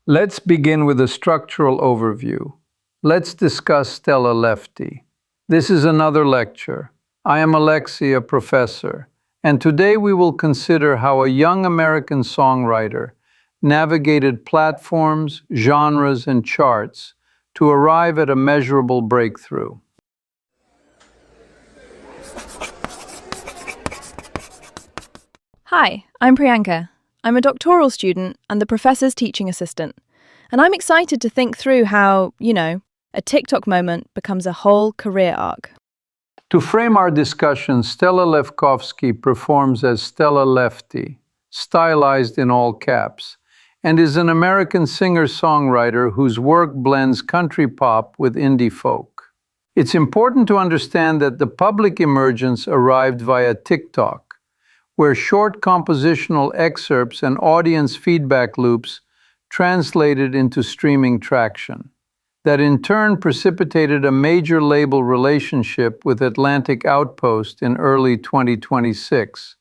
Let's begin with a structural overview. Let's discuss Stella Lefty. This is another lecture. I am Alexei, a professor, and today we will consider how a young American songwriter navigated platforms, genres, and charts to arrive at a measurable breakthrough. Hi, I'm Priyanka. I'm a doctoral student and the professor's teaching assistant. And I'm excited to think through how, a TikTok moment becomes a whole career arc. To frame our discussion, Stella Lefty performs as Stella Lefty, stylized in all caps, and is an American singer-songwriter whose work blends country pop with indie folk. It's important to understand that the public emergence arrived via TikTok, where short compositional excerpts and audience feedback loops translated into streaming traction, that in turn precipitated a major label relationship with Atlantic Outpost in early 2026,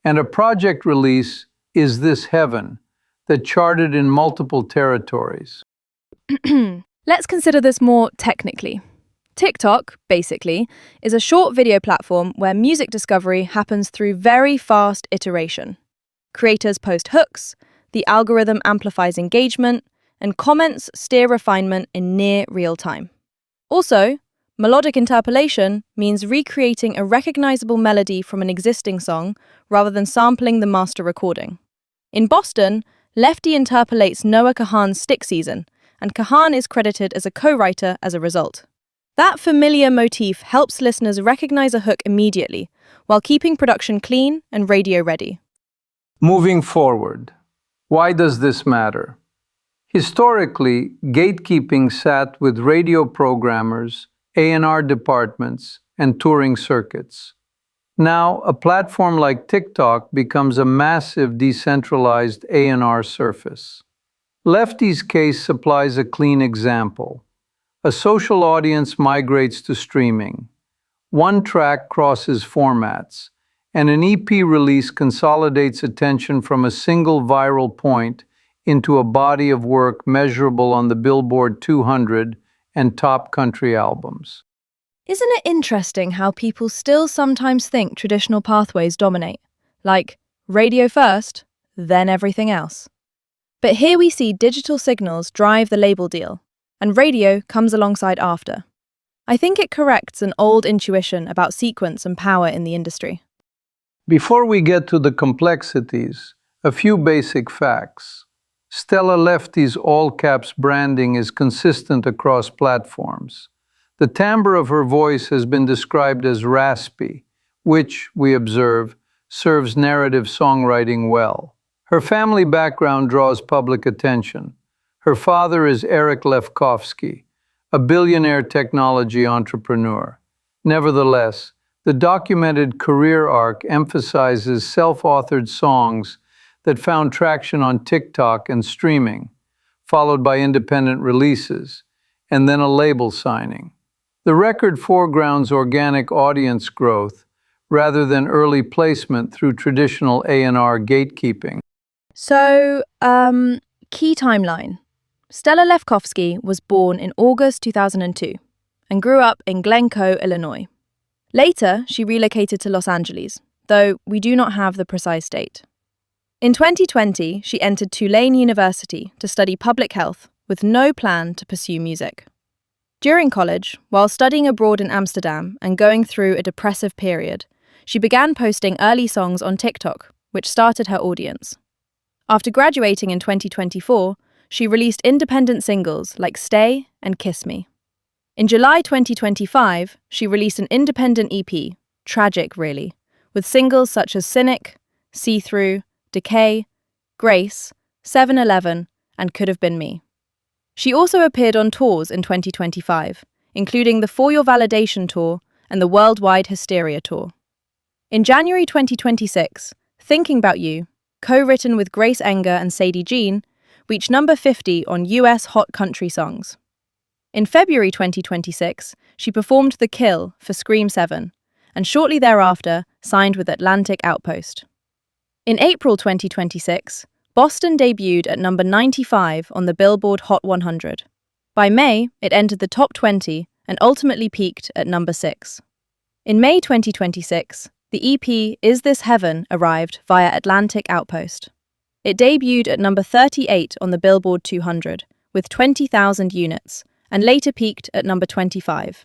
and a project release, Is This Heaven?, that charted in multiple territories. Let's consider this more technically. TikTok, basically, is a short video platform where music discovery happens through very fast iteration. Creators post hooks, the algorithm amplifies engagement, and comments steer refinement in near real time. Also, melodic interpolation means recreating a recognizable melody from an existing song rather than sampling the master recording. In Boston, Lefty interpolates Noah Kahan's Stick Season, and Kahan is credited as a co-writer as a result. That familiar motif helps listeners recognize a hook immediately, while keeping production clean and radio ready. Moving forward, why does this matter? Historically, gatekeeping sat with radio programmers, A&R departments, and touring circuits. Now, a platform like TikTok becomes a massive decentralized A&R surface. Lefty's case supplies a clean example. A social audience migrates to streaming. One track crosses formats, and an EP release consolidates attention from a single viral point into a body of work measurable on the Billboard 200 and top country albums. Isn't it interesting how people still sometimes think traditional pathways dominate, like radio first, then everything else? But here we see digital signals drive the label deal, and radio comes alongside after. I think it corrects an old intuition about sequence and power in the industry. Before we get to the complexities, a few basic facts. Stella Lefty's all-caps branding is consistent across platforms. The timbre of her voice has been described as raspy, which, we observe, serves narrative songwriting well. Her family background draws public attention. Her father is Eric Lefkowski, a billionaire technology entrepreneur. Nevertheless, the documented career arc emphasizes self-authored songs that found traction on TikTok and streaming, followed by independent releases, and then a label signing. The record foregrounds organic audience growth rather than early placement through traditional A&R gatekeeping. So, key timeline. Stella Lefkowski was born in August 2002 and grew up in Glencoe, Illinois. Later, she relocated to Los Angeles, though we do not have the precise date. In 2020, she entered Tulane University to study public health with no plan to pursue music. During college, while studying abroad in Amsterdam and going through a depressive period, she began posting early songs on TikTok, which started her audience. After graduating in 2024, she released independent singles like Stay and Kiss Me. In July 2025, she released an independent EP, tragic really, with singles such as Cynic, See Through, Decay, Grace, 7-Eleven, and Could Have Been Me. She also appeared on tours in 2025, including the For Your Validation Tour and the Worldwide Hysteria Tour. In January 2026, Thinking About You, co-written with Grace Enger and Sadie Jean, reached number 50 on US Hot Country Songs. In February 2026, she performed The Kill for Scream 7, and shortly thereafter signed with Atlantic Outpost. In April 2026, Boston debuted at number 95 on the Billboard Hot 100. By May, it entered the top 20 and ultimately peaked at number 6. In May 2026, the EP Is This Heaven arrived via Atlantic Outpost. It debuted at number 38 on the Billboard 200 with 20,000 units and later peaked at number 25.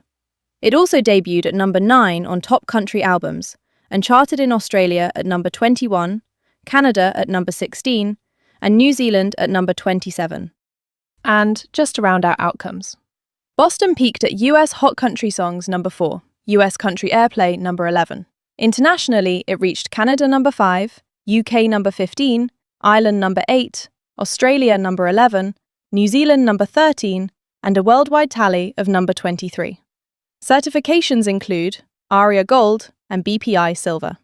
It also debuted at number 9 on Top Country Albums and charted in Australia at number 21, Canada at number 16, and New Zealand at number 27. And just to round out outcomes, Boston peaked at US Hot Country Songs number 4, US Country Airplay number 11. Internationally, it reached Canada number 5, UK number 15, Ireland number 8, Australia number 11, New Zealand number 13, and a worldwide tally of number 23. Certifications include ARIA Gold and BPI Silver.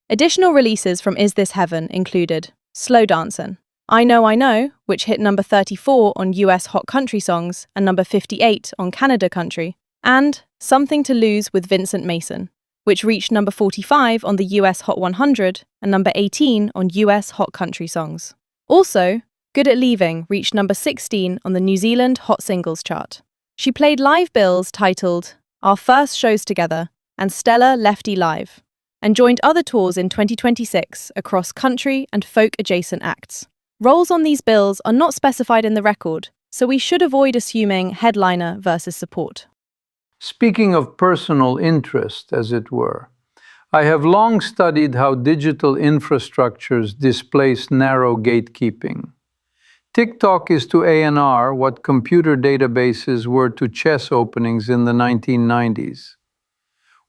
Additional releases from Is This Heaven included Slow Dancin', I Know, which hit number 34 on US Hot Country Songs and number 58 on Canada Country, and Something to Lose with Vincent Mason, which reached number 45 on the US Hot 100 and number 18 on US Hot Country Songs. Also, Good at Leaving reached number 16 on the New Zealand Hot Singles chart. She played live bills titled Our First Shows Together and Stella Lefty Live, and joined other tours in 2026 across country and folk-adjacent acts. Roles on these bills are not specified in the record, so we should avoid assuming headliner versus support. Speaking of personal interest, as it were, I have long studied how digital infrastructures displace narrow gatekeeping. TikTok is to A&R what computer databases were to chess openings in the 1990s.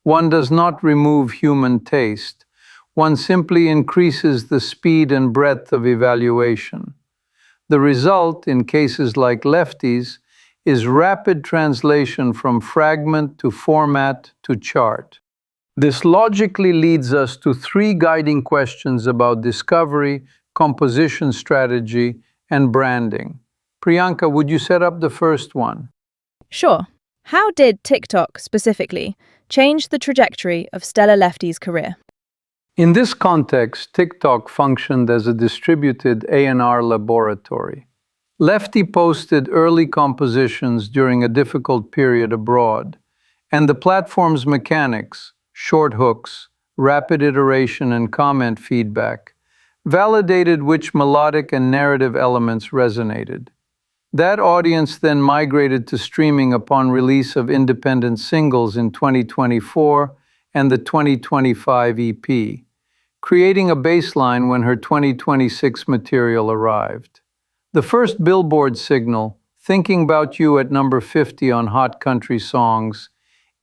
One does not remove human taste. One simply increases the speed and breadth of evaluation. The result, in cases like Lefty's, is rapid translation from fragment to format to chart. This logically leads us to 3 guiding questions about discovery, composition strategy, and branding. Priyanka, would you set up the first one? Sure. How did TikTok, specifically, change the trajectory of Stella Lefty's career? In this context, TikTok functioned as a distributed A&R laboratory. Lefty posted early compositions during a difficult period abroad, and the platform's mechanics, short hooks, rapid iteration, and comment feedback, validated which melodic and narrative elements resonated. That audience then migrated to streaming upon release of independent singles in 2024 and the 2025 EP, creating a baseline when her 2026 material arrived. The first Billboard signal, Thinking About You at number 50 on Hot Country Songs,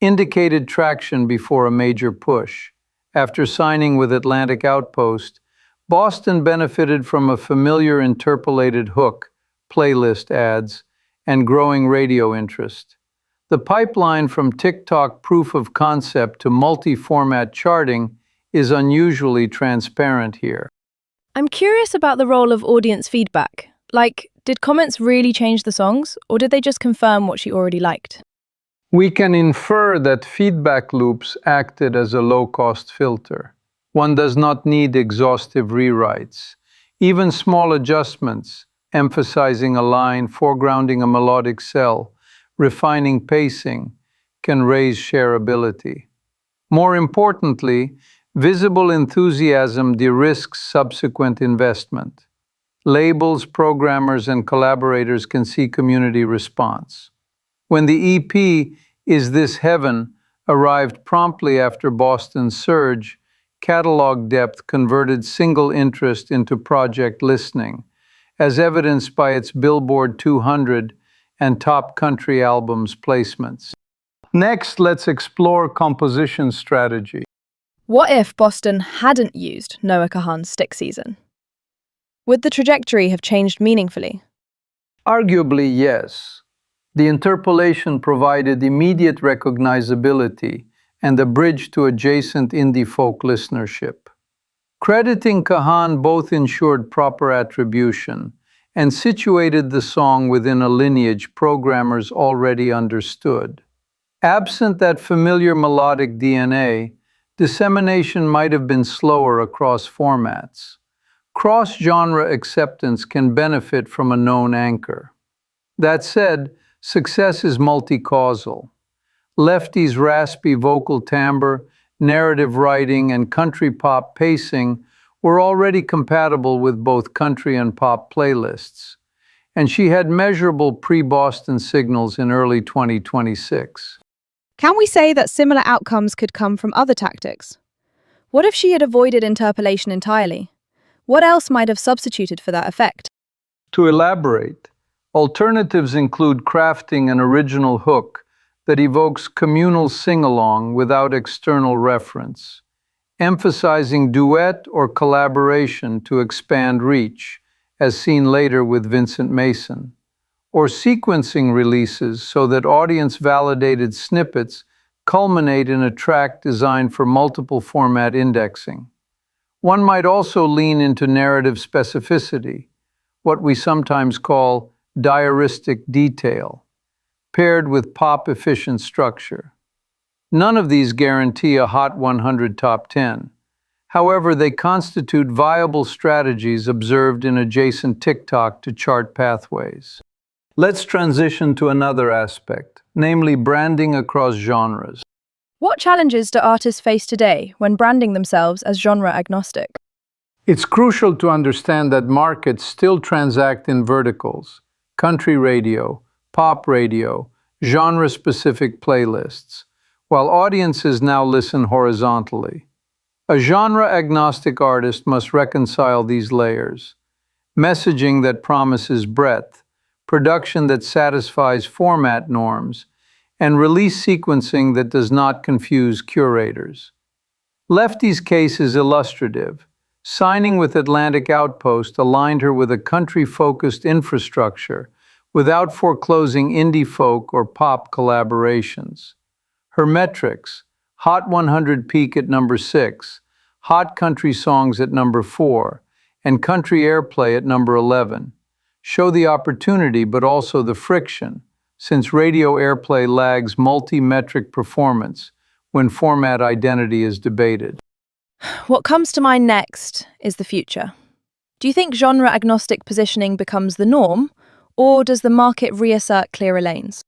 indicated traction before a major push. After signing with Atlantic Outpost, Boston benefited from a familiar interpolated hook, playlist ads, and growing radio interest. The pipeline from TikTok proof of concept to multi-format charting is unusually transparent here. I'm curious about the role of audience feedback. Like, did comments really change the songs, or did they just confirm what she already liked? We can infer that feedback loops acted as a low-cost filter. One does not need exhaustive rewrites. Even small adjustments, emphasizing a line, foregrounding a melodic cell, refining pacing, can raise shareability. More importantly, visible enthusiasm de-risks subsequent investment. Labels, programmers, and collaborators can see community response. When the EP Is This Heaven arrived promptly after Boston's surge, catalog depth converted single interest into project listening, as evidenced by its Billboard 200 and Top Country Albums placements. Next, let's explore composition strategy. What if Boston hadn't used Noah Kahan's Stick Season? Would the trajectory have changed meaningfully? Arguably, yes. The interpolation provided immediate recognizability and a bridge to adjacent indie folk listenership. Crediting Kahan both ensured proper attribution and situated the song within a lineage programmers already understood. Absent that familiar melodic DNA, dissemination might have been slower across formats. Cross-genre acceptance can benefit from a known anchor. That said, success is multi-causal. Lefty's raspy vocal timbre, narrative writing, and country pop pacing were already compatible with both country and pop playlists, and she had measurable pre-Boston signals in early 2026. Can we say that similar outcomes could come from other tactics? What if she had avoided interpolation entirely? What else might have substituted for that effect? To elaborate, alternatives include crafting an original hook that evokes communal sing-along without external reference, emphasizing duet or collaboration to expand reach, as seen later with Vincent Mason, or sequencing releases so that audience-validated snippets culminate in a track designed for multiple format indexing. One might also lean into narrative specificity, what we sometimes call diaristic detail, paired with pop-efficient structure. None of these guarantee a Hot 100 Top 10. However, they constitute viable strategies observed in adjacent TikTok to chart pathways. Let's transition to another aspect, namely branding across genres. What challenges do artists face today when branding themselves as genre agnostic? It's crucial to understand that markets still transact in verticals: country radio, pop radio, genre-specific playlists, while audiences now listen horizontally. A genre-agnostic artist must reconcile these layers: messaging that promises breadth, production that satisfies format norms, and release sequencing that does not confuse curators. Lefty's case is illustrative. Signing with Atlantic Outpost aligned her with a country-focused infrastructure without foreclosing indie folk or pop collaborations. Her metrics: Hot 100 peak at number 6, hot country songs at number 4, and country airplay at number 11, show the opportunity but also the friction, since radio airplay lags multi-metric performance when format identity is debated. What comes to mind next is the future. Do you think genre-agnostic positioning becomes the norm, or does the market reassert clearer lanes?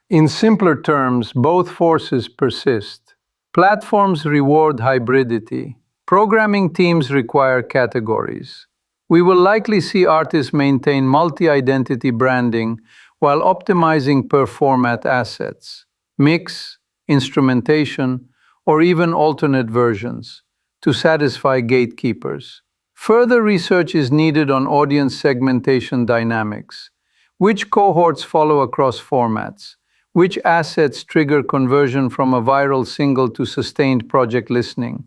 In simpler terms, both forces persist. Platforms reward hybridity. Programming teams require categories. We will likely see artists maintain multi-identity branding while optimizing per-format assets, mix, instrumentation, or even alternate versions to satisfy gatekeepers. Further research is needed on audience segmentation dynamics. Which cohorts follow across formats? Which assets trigger conversion from a viral single to sustained project listening?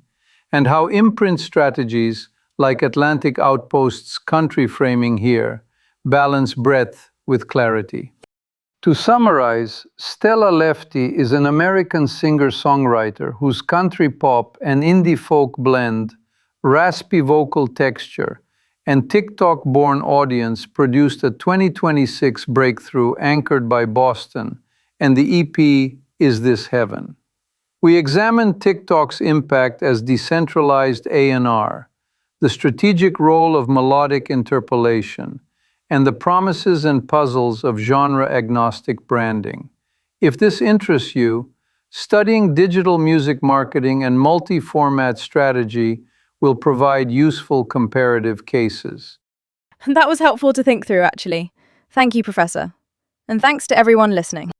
And how imprint strategies, like Atlantic Outpost's country framing here, balance breadth with clarity. To summarize, Stella Lefty is an American singer-songwriter whose country pop and indie folk blend, raspy vocal texture, and TikTok-born audience produced a 2026 breakthrough anchored by Boston, and the EP Is This Heaven? We examined TikTok's impact as decentralized A&R, the strategic role of melodic interpolation, and the promises and puzzles of genre-agnostic branding. If this interests you, studying digital music marketing and multi-format strategy will provide useful comparative cases. That was helpful to think through, actually. Thank you, Professor. And thanks to everyone listening.